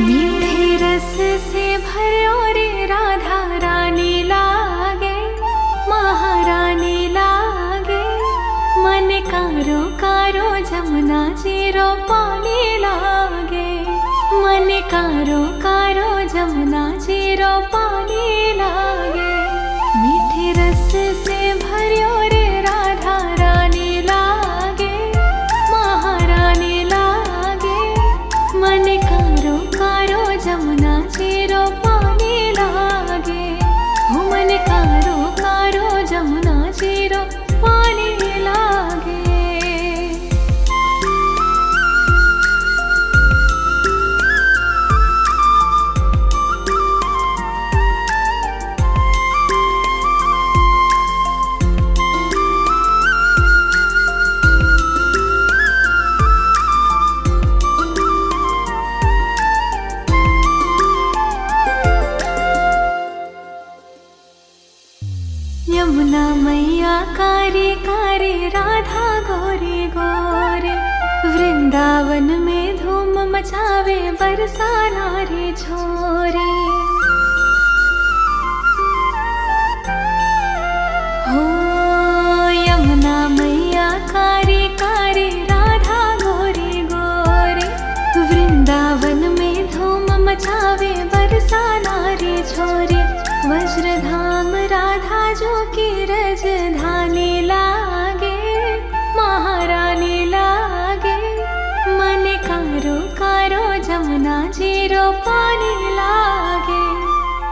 मीठे रस से भरो रे राधा रानी लागे, महारानी लागे। मन कारो कारो जमुना जीरो पानी लागे, मन कारो कारो जमुना जीरो पानी लागे। मीठे रस से भरो रे राधा रानी लागे, महारानी लागे। मन कारो कारो जमुना जीरो पानी लागे, हो मन कारो कारो जमुना जीरो पानी लागे। यमुना मैया कारी कारी राधा गोरी गोरे, वृंदावन में धूम मचावे बरसा नारी छोरे। हो यमुना मैया कारी कारी राधा गोरी गोरे, वृंदावन में धूम मचावे बरसा नारी छोरे। वज्रधाम राधा जो की रजधानी लागे, महारानी लागे। मन कारो कारो जमुना जीरो पानी लागे,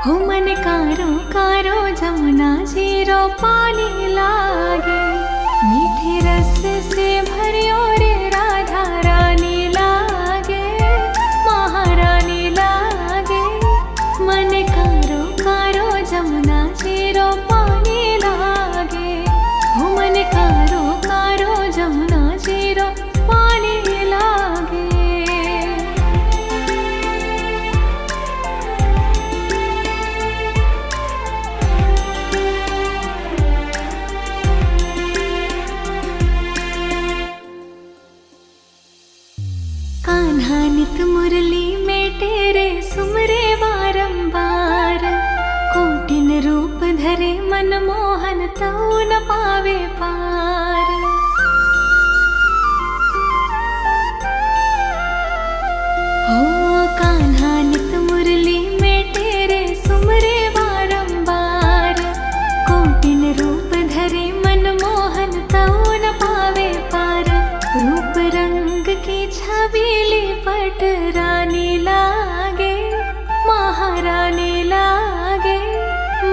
हो मन कारो कारो जमुना जीरो पानी लागे। मीठे रस से भरियो रे राधा रानी लागे, महारानी लागे। मन कारो कारो जमुना जीरो पानी लागे, हो मन कारो कारो जमुना जीरो पानी लागे। कान्हा नित मुरली में तेरे सुमरे बारंबार, कोटिन रूप धरे मनमोहन तऊ न पावे पार। हो कान्हा नित मुरली में तेरे सुमरे बारंबार, कोटिन रूप धरे मनमोहन तऊ न पावे पार। रूप रंग की छबीली पट रानी लागे, महारानी लागे।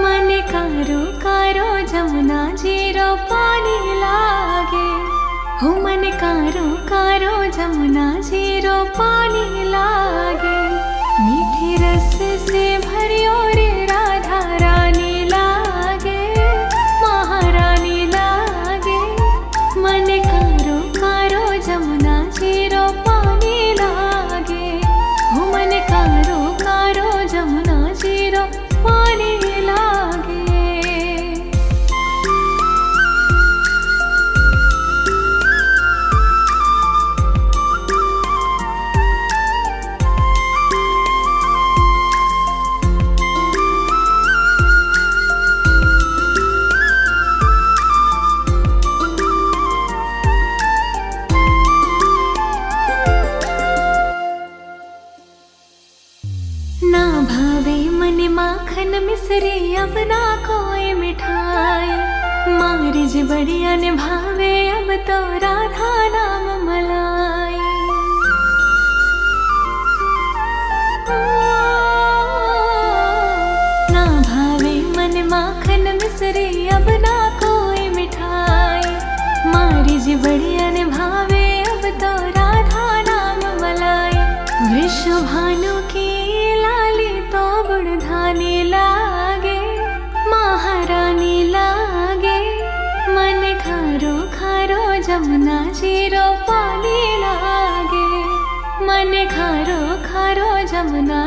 मन कारो कारो जमुना जीरो पानी लागे, हो मन कारो कारो जमुना जीरो पानी लागे। मीठे रस से भरियो रे राधा रानी लागे, महारानी लागे। मन कारो कारो जमुना जीरो पानी लागे, हो मन कारो कारो जमुना जीरो पानी लागे। ना भावे मन माखन मिसरी अब ना कोई मिठाई, मारिज बढ़िया ने भावे अब तो राधा नाम मलाई। ना भावे मन माखन मिसरी अब ना कोई मिठाई, मारिज बढ़िया ने भावे अब तो राधा नाम मलाई। विश्व भानु की लाली तो गुणधानी लागे, महारानी लागे। मन खारो खारो जमुना जीरो पानी लागे, मन खारो खारो जमुना